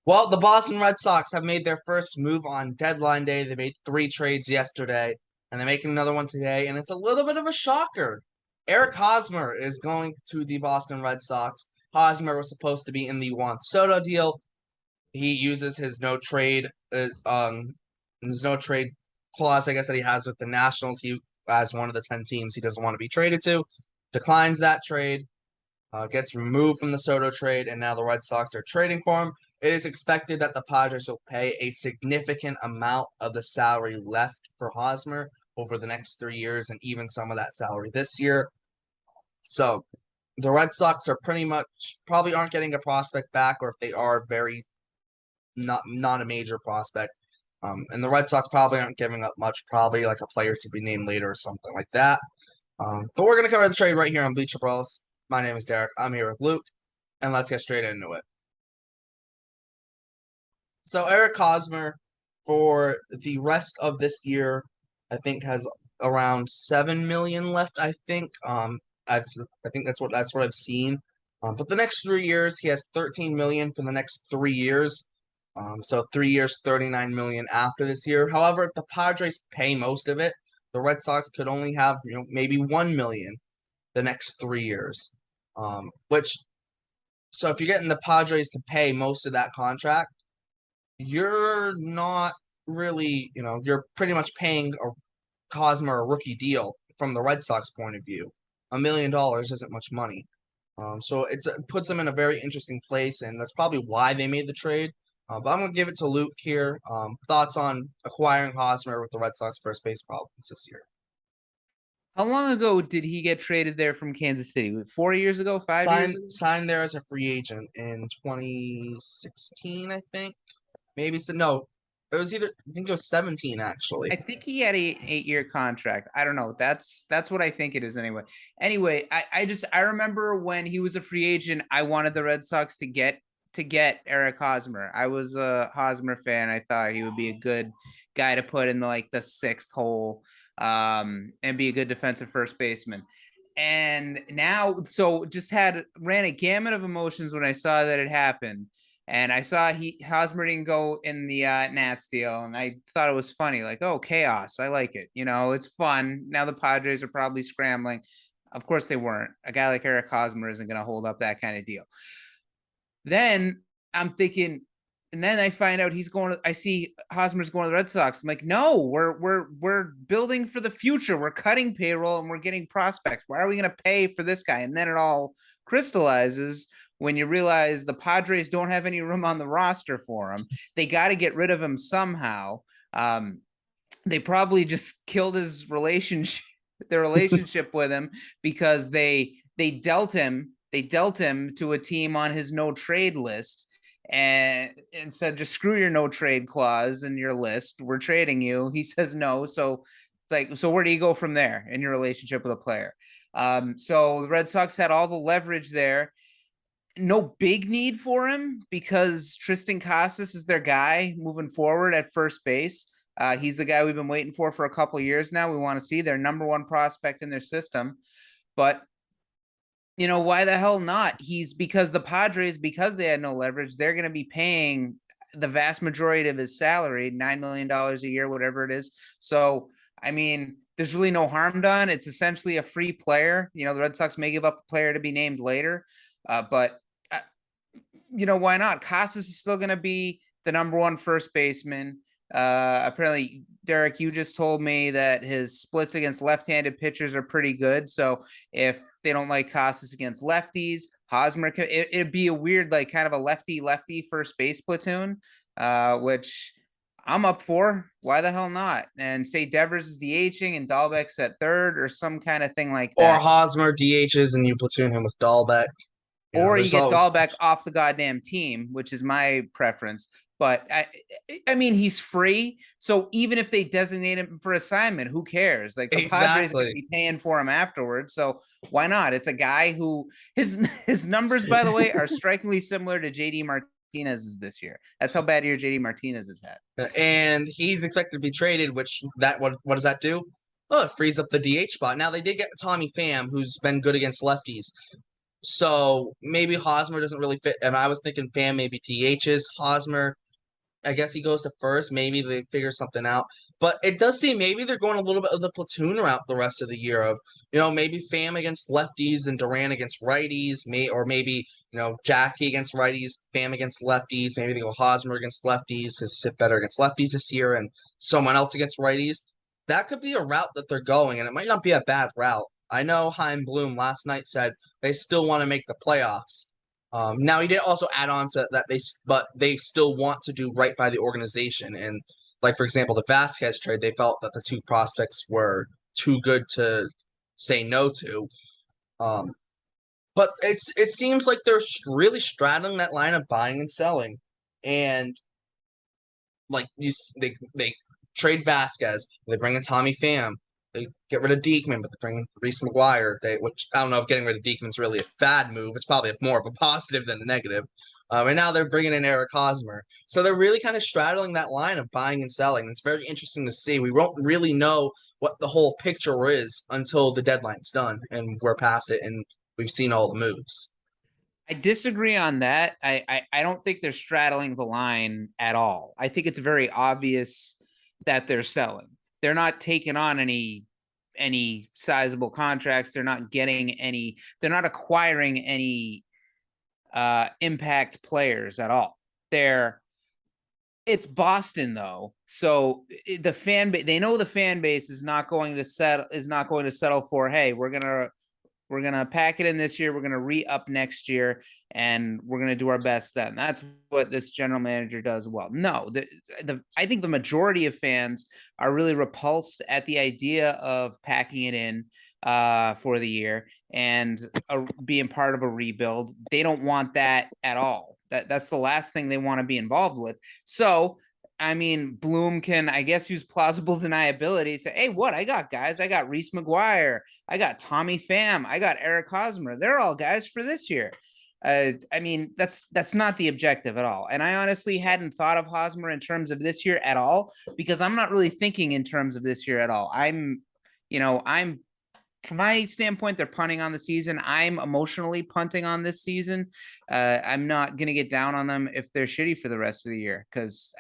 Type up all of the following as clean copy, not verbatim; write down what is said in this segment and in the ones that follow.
Well, the Boston Red Sox have made their first move on deadline day. They made three trades yesterday, and they're making another one today, and it's a little bit of a shocker. Eric Hosmer is going to the Boston Red Sox. Hosmer was supposed to be in the Juan Soto deal. He uses his no trade clause, I guess, that he has with the Nationals. He, as one of the 10 teams he doesn't want to be traded to, declines that trade, gets removed from the Soto trade, and now the Red Sox are trading for him. It is expected that the Padres will pay a significant amount of the salary left for Hosmer over the next 3 years, and even some of that salary this year. So the Red Sox are pretty much probably aren't getting a prospect back, or if they are, very not a major prospect. And the Red Sox probably aren't giving up much, probably like a player to be named later or something like that. But we're gonna cover the trade right here on Bleacher Brawls. My name is Derek. I'm here with Luke, and let's get straight into it. So Eric Hosmer, for the rest of this year, I think has around 7 million left. I think that's what I've seen. But the next 3 years, he has 13 million for the next 3 years. So 3 years, 39 million after this year. However, if the Padres pay most of it, the Red Sox could only have maybe 1 million the next 3 years. Which so if you're getting the Padres to pay most of that contract, you're not really, you're pretty much paying a Hosmer a rookie deal from the Red Sox point of view. $1 million isn't much money. So it puts them in a very interesting place, and that's probably why they made the trade. But I'm gonna give it to Luke here. Thoughts on acquiring Hosmer with the Red Sox first base problems this year? How long ago did he get traded there from Kansas City? 4 years ago? 5 years Signed ago? signed there as a free agent in 2016, I think. Maybe so. No, it was either I think it was 17 actually. I think he had a 8 year contract. I don't know. That's what I think it is anyway. Anyway, I remember when he was a free agent, I wanted the Red Sox to get Eric Hosmer. I was a Hosmer fan. I thought he would be a good guy to put in the sixth hole, and be a good defensive first baseman. And now, so just ran a gamut of emotions when I saw that it happened. And I saw Hosmer didn't go in the Nats deal, and I thought it was funny, like, oh, chaos. I like it. It's fun. Now the Padres are probably scrambling. Of course they weren't. A guy like Eric Hosmer isn't going to hold up that kind of deal. Then I'm thinking, and then I find out I see Hosmer's going to the Red Sox. I'm like, no, we're building for the future. We're cutting payroll and we're getting prospects. Why are we going to pay for this guy? And then it all crystallizes when you realize the Padres don't have any room on the roster for him. They got to get rid of him somehow. They probably just killed his relationship, their relationship with him, because they dealt him to a team on his no trade list and said, just screw your no trade clause in your list. We're trading you. He says no. So it's like, so where do you go from there in your relationship with a player? So the Red Sox had all the leverage there. No big need for him because Tristan Casas is their guy moving forward at first base. He's the guy we've been waiting for a couple of years now. We want to see their number one prospect in their system. But why the hell not? Because the Padres, because they had no leverage, they're going to be paying the vast majority of his salary, $9 million a year, whatever it is. So, I mean, there's really no harm done. It's essentially a free player. The Red Sox may give up a player to be named later, but why not? Casas is still going to be the number one first baseman. Apparently, Derek, you just told me that his splits against left-handed pitchers are pretty good. So if they don't like Casas against lefties, Hosmer, it'd be a weird, like, kind of a lefty-lefty first base platoon, which I'm up for. Why the hell not? And say Devers is DHing and Dahlbeck's at third or some kind of thing like Or that. Hosmer DHs and you platoon him with Dahlbeck. Or you There's get always Dahlbeck off the goddamn team, which is my preference. But I mean, he's free. So even if they designate him for assignment, who cares? Like, the Padres are going to exactly. be paying for him afterwards. So why not? It's a guy who his numbers, by the way, are strikingly similar to JD Martinez's this year. That's how bad year JD Martinez has had. And he's expected to be traded, which what does that do? Oh, it frees up the DH spot. Now they did get Tommy Pham, who's been good against lefties. So maybe Hosmer doesn't really fit. And I was thinking Pham maybe DHs. Hosmer, I guess he goes to first. Maybe they figure something out. But it does seem maybe they're going a little bit of the platoon route the rest of the year of, maybe Pham against lefties and Duran against righties, or maybe, Jackie against righties, Pham against lefties. Maybe they go Hosmer against lefties because he hit better against lefties this year and someone else against righties. That could be a route that they're going, and it might not be a bad route. I know Chaim Bloom last night said they still want to make the playoffs. Now he did also add on to that but they still want to do right by the organization. And like for example, the Vasquez trade, they felt that the two prospects were too good to say no to. But it seems like they're really straddling that line of buying and selling, and like they trade Vasquez, they bring in Tommy Pham, they get rid of Diekman, but they bring in Reese McGuire. Which I don't know if getting rid of Diekman's really a bad move. It's probably more of a positive than a negative. And now they're bringing in Eric Hosmer. So they're really kind of straddling that line of buying and selling. It's very interesting to see. We won't really know what the whole picture is until the deadline's done and we're past it and we've seen all the moves. I disagree on that. I don't think they're straddling the line at all. I think it's very obvious that they're selling. They're not taking on any sizable contracts. They're not getting any. They're not acquiring any impact players at all. It's Boston though, so the fan base, they know the fan base is not going to settle for, hey, we're gonna pack it in this year, we're gonna re-up next year, and we're gonna do our best then. That's what this general manager does well. No, I think the majority of fans are really repulsed at the idea of packing it in for the year and being part of a rebuild. They don't want that at all. That's the last thing they want to be involved with. So I mean, Bloom can, I guess, use plausible deniability. Say, hey, what? I got guys. I got Reese McGuire. I got Tommy Pham. I got Eric Hosmer. They're all guys for this year. I mean, that's not the objective at all. And I honestly hadn't thought of Hosmer in terms of this year at all, because I'm not really thinking in terms of this year at all. I'm from my standpoint, they're punting on the season. I'm emotionally punting on this season. I'm not going to get down on them if they're shitty for the rest of the year, because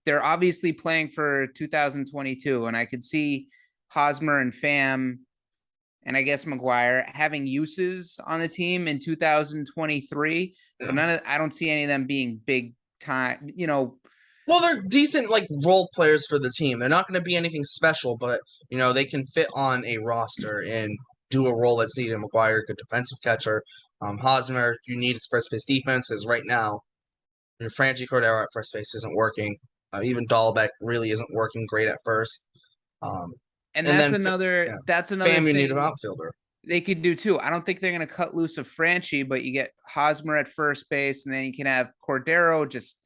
they're obviously playing for 2022, and I could see Hosmer and Pham and I guess McGuire having uses on the team in 2023, but I don't see any of them being big time, Well, they're decent like role players for the team. They're not going to be anything special, but they can fit on a roster and do a role that's needed. McGuire, good defensive catcher. Hosmer, you need his first base defense because right now your Franchi Cordero at first base isn't working. Even Dahlbeck really isn't working great at first. And that's another Pham, you need an outfielder. They could do too. I don't think they're going to cut loose of Franchi, but you get Hosmer at first base, and then you can have Cordero just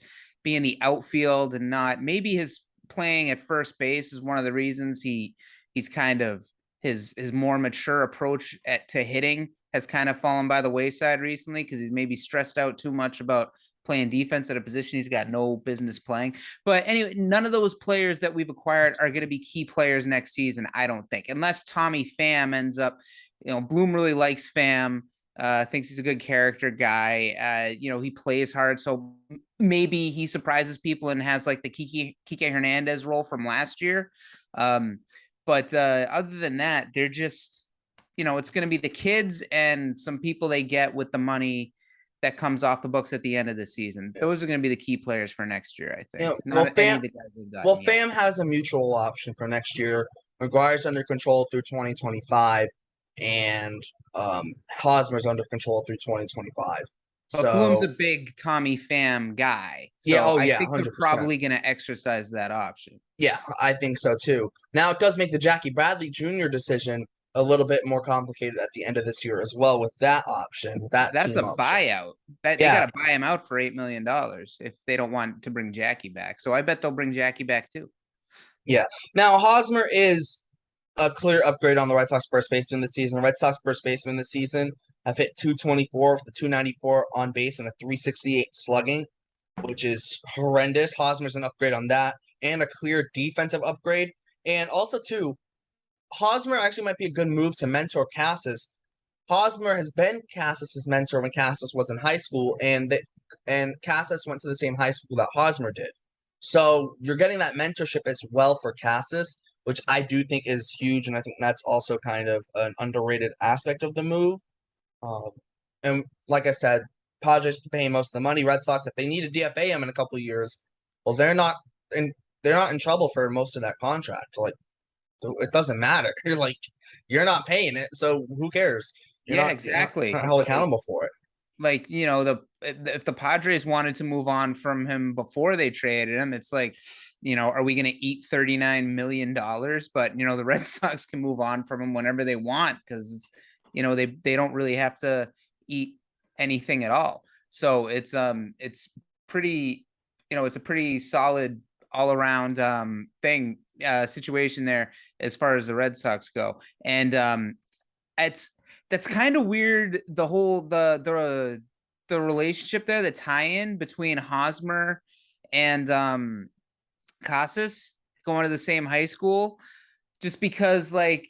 be in the outfield and not. Maybe his playing at first base is one of the reasons he's kind of his more mature approach to hitting has kind of fallen by the wayside recently, because he's maybe stressed out too much about playing defense at a position he's got no business playing. But anyway, none of those players that we've acquired are going to be key players next season, I don't think, unless Tommy Pham ends up. Bloom really likes Pham, thinks he's a good character guy. He plays hard, so maybe he surprises people and has like the Kike Hernandez role from last year. But other than that, they're just, it's going to be the kids and some people they get with the money that comes off the books at the end of the season. Those are going to be the key players for next year, I think. Pham has a mutual option for next year. McGuire's under control through 2025, and Hosmer's under control through 2025. But Bloom's a big Tommy Pham guy. So I think 100%. They're probably going to exercise that option. Yeah, I think so too. Now, it does make the Jackie Bradley Jr. decision a little bit more complicated at the end of this year as well with that option. That's a buyout. They got to buy him out for $8 million if they don't want to bring Jackie back. So I bet they'll bring Jackie back too. Yeah. Now, Hosmer is a clear upgrade on the Red Sox first baseman this season. The Red Sox first baseman this season have hit 224 with the 294 on base and a 368 slugging, which is horrendous. Hosmer's an upgrade on that and a clear defensive upgrade. And also, too, Hosmer actually might be a good move to mentor Casas. Hosmer has been Cassis's mentor when Cassis was in high school, and Cassis went to the same high school that Hosmer did. So you're getting that mentorship as well for Cassis, which I do think is huge, and I think that's also kind of an underrated aspect of the move. Um, and like I said, Padres paying most of the money. Red Sox, if they need to DFA him in a couple of years, well, in they're not in trouble for most of that contract. Like it doesn't matter. Like you're not paying it, so who cares? Yeah, You're not exactly. held accountable for it. Like, if the Padres wanted to move on from him before they traded him, it's like, are we going to eat $39 million? But, the Red Sox can move on from him whenever they want because, they don't really have to eat anything at all. So it's pretty, it's a pretty solid all around thing, situation there as far as the Red Sox go. And that's kind of weird. The whole the relationship there, the tie-in between Hosmer and Casas going to the same high school, just because like,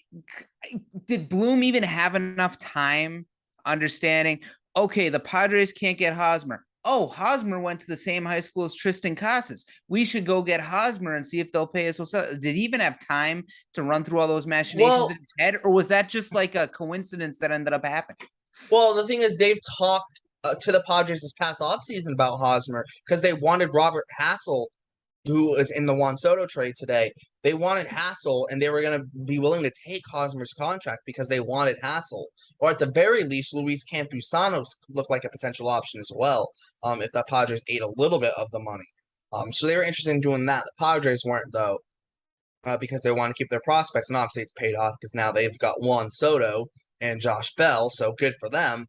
did Bloom even have enough time understanding? Okay, the Padres can't get Hosmer. Oh, Hosmer went to the same high school as Tristan Casas. We should go get Hosmer and see if they'll pay us. Did he even have time to run through all those machinations in his head, or was that just like a coincidence that ended up happening? Well, the thing is, they've talked to the Padres this past offseason about Hosmer because they wanted Robert Hassel, who is in the Juan Soto trade today. They wanted Hassel, and they were going to be willing to take Hosmer's contract because they wanted Hassel. Or at the very least, Luis Campusano looked like a potential option as well, if the Padres ate a little bit of the money. So they were interested in doing that. The Padres weren't, though, because they want to keep their prospects, and obviously it's paid off because now they've got Juan Soto and Josh Bell, so good for them.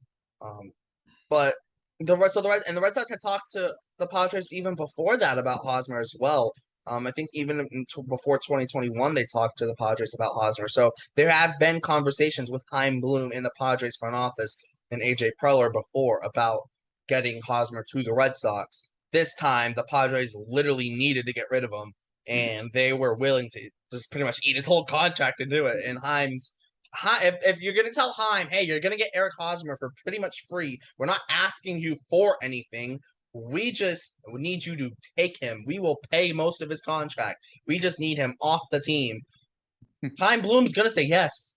But the Red Sox had talked to the Padres even before that about Hosmer as well. I think even before 2021, they talked to the Padres about Hosmer. So there have been conversations with Chaim Bloom in the Padres front office and AJ Preller before about getting Hosmer to the Red Sox. This time, the Padres literally needed to get rid of him, and they were willing to just pretty much eat his whole contract to do it. And if you're gonna tell Chaim, hey, you're gonna get Eric Hosmer for pretty much free, we're not asking you for anything. We just need you to take him. We will pay most of his contract. We just need him off the team. Chaim Bloom's gonna say yes.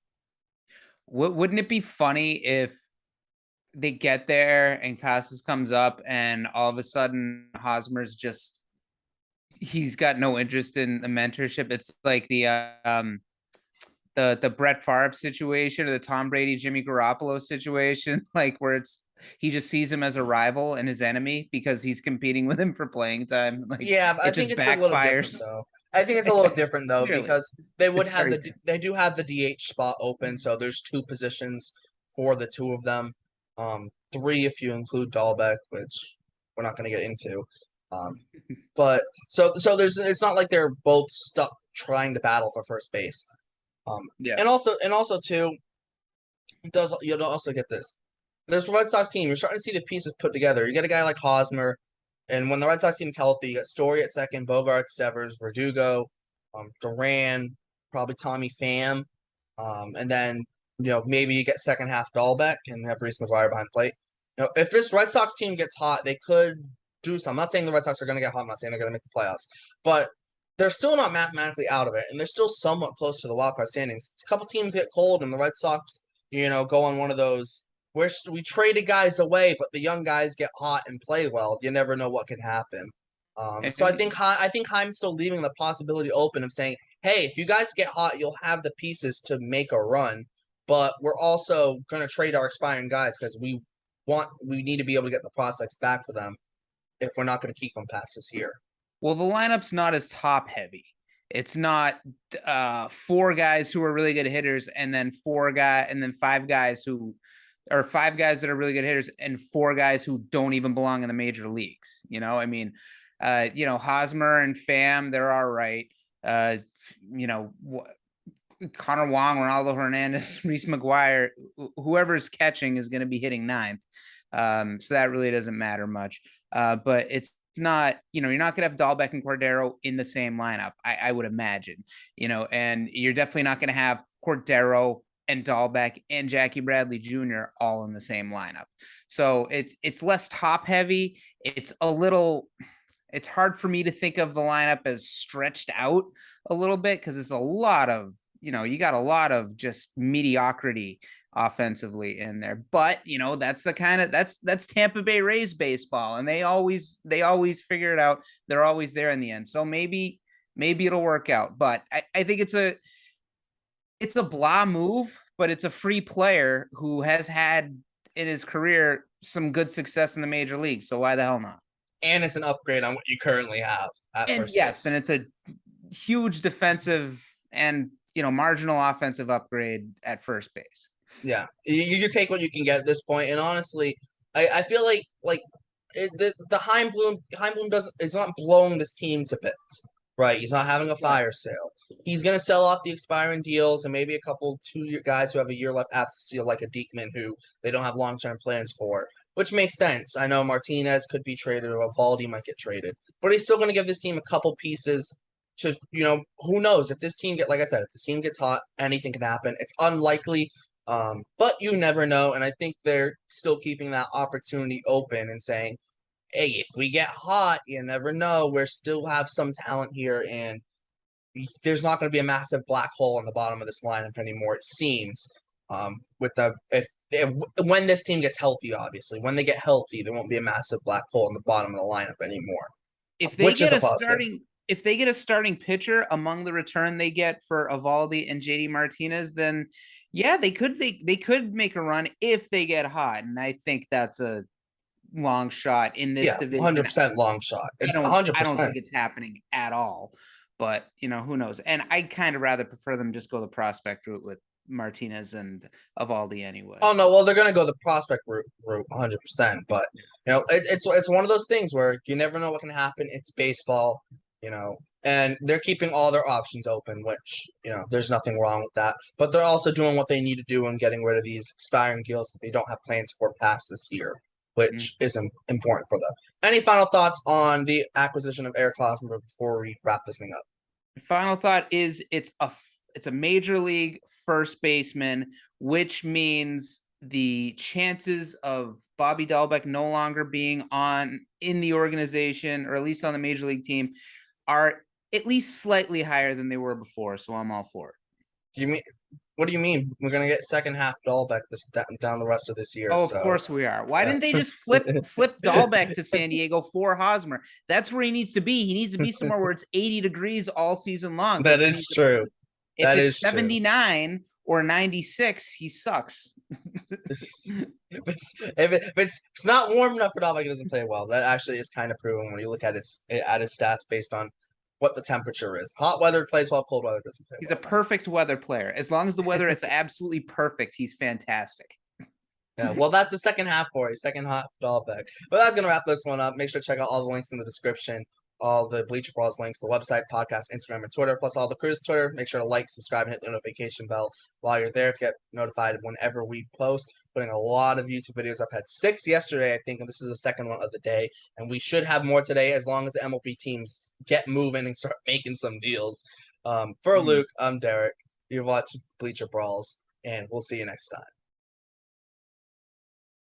Wouldn't it be funny if they get there and Casas comes up and all of a sudden Hosmer's he's got no interest in the mentorship? It's like the Brett Favre situation or the Tom Brady, Jimmy Garoppolo situation, like where he just sees him as a rival and his enemy because he's competing with him for playing time. Like, yeah, but I think it's a little different though. I think it's a little different though because they do have the DH spot open, so there's two positions for the two of them. Three if you include Dahlbeck, which we're not going to get into. But so it's not like they're both stuck trying to battle for first base. Yeah. And also too, you'll also get this. This Red Sox team, you're starting to see the pieces put together. You get a guy like Hosmer, and when the Red Sox team's healthy, you got Story at second, Bogarts, Devers, Verdugo, Duran, probably Tommy Pham, and then maybe you get second half Dahlbeck and have Reese McGuire behind the plate. If this Red Sox team gets hot, they could do something. I'm not saying the Red Sox are going to get hot. I'm not saying they're going to make the playoffs, but they're still not mathematically out of it, and they're still somewhat close to the wild card standings. A couple teams get cold, and the Red Sox, go on one of those where we traded guys away, but the young guys get hot and play well. You never know what can happen. So I think Chaim's still leaving the possibility open of saying, hey, if you guys get hot, you'll have the pieces to make a run, but we're also going to trade our expiring guys because we need to be able to get the prospects back for them if we're not going to keep them past this year. Well, the lineup's not as top heavy. It's not four guys who are really good hitters and then five guys that are really good hitters and four guys who don't even belong in the major leagues. I mean, Hosmer and Pham, they're all right. Connor Wong, Ronaldo Hernandez, Reese McGuire, whoever's catching is going to be hitting ninth. So that really doesn't matter much. But it's not, you're not going to have Dahlbeck and Cordero in the same lineup, I would imagine, and you're definitely not going to have Cordero and Dahlbeck and Jackie Bradley Jr. all in the same lineup. So it's less top heavy. It's hard for me to think of the lineup as stretched out a little bit because it's a lot of, you got a lot of just mediocrity offensively in there. But that's that's Tampa Bay Rays baseball, and they always figure it out. They're always there in the end. So maybe it'll work out. But I think it's a blah move, but it's a free player who has had in his career some good success in the major league. So why the hell not? And it's an upgrade on what you currently have at And first yes, base. and it's a huge defensive and marginal offensive upgrade at first base. Yeah, you can take what you can get at this point, and honestly, I feel like the Heimblum is not blowing this team to bits, right? He's not having a fire sale. He's gonna sell off the expiring deals and maybe a couple 2 year guys who have a year left after seal, like a Diekman who they don't have long term plans for, which makes sense. I know Martinez could be traded or Evaldi might get traded, but he's still gonna give this team a couple pieces. To who knows if this team like I said, if this team gets hot, anything can happen. It's unlikely, but you never know, and I think they're still keeping that opportunity open and saying, hey, if we get hot, you never know. We still have some talent here, and there's not going to be a massive black hole on the bottom of this lineup anymore. It seems. With if when this team gets healthy, obviously, when they get healthy, there won't be a massive black hole in the bottom of the lineup anymore. If they which get is a positive. if they get a starting pitcher among the return they get for Evaldi and JD Martinez, then yeah, they could make a run if they get hot, and I think that's a long shot in this division. 100% long shot. I don't 100%. think it's happening at all, but who knows? And I kind of rather prefer them just go the prospect route with Martinez and Evaldi anyway. Oh no, well they're gonna go the prospect route 100%, but it's one of those things where you never know what can happen. It's baseball, and they're keeping all their options open, which there's nothing wrong with that. But they're also doing what they need to do and getting rid of these expiring deals that they don't have plans for past this year, which is important for them. Any final thoughts on the acquisition of Eric Hosmer before we wrap this thing up? Final thought is it's a major league first baseman, which means the chances of Bobby Dahlbeck no longer being in the organization, or at least on the major league team, are at least slightly higher than they were before. So I'm all for it. What do you mean? We're gonna get second half Dahlbeck down the rest of this year. Oh, of course we are. Why didn't they just flip Dahlbeck to San Diego for Hosmer? That's where he needs to be. He needs to be somewhere where it's 80 degrees all season long. That is true. If it's 79 or 96, he sucks. if it's not warm enough for Dahlbeck, he doesn't play well. That actually is kind of proven when you look at his stats based on what the temperature is. Hot weather plays well, cold weather doesn't play well. He's a perfect weather player. As long as the weather is absolutely perfect, he's fantastic. Yeah, well, that's the second half for you. Second half Dahlbeck. But that's gonna wrap this one up. Make sure to check out all the links in the description. All the Bleacher Brawls links, the website, podcast, Instagram, and Twitter, plus all the crew's Twitter. Make sure to like, subscribe, and hit the notification bell while you're there to get notified whenever we post. Putting a lot of YouTube videos. I've had 6 yesterday, I think, and this is the second one of the day. And we should have more today as long as the MLB teams get moving and start making some deals. For Luke, I'm Derek. You've watched Bleacher Brawls, and we'll see you next time.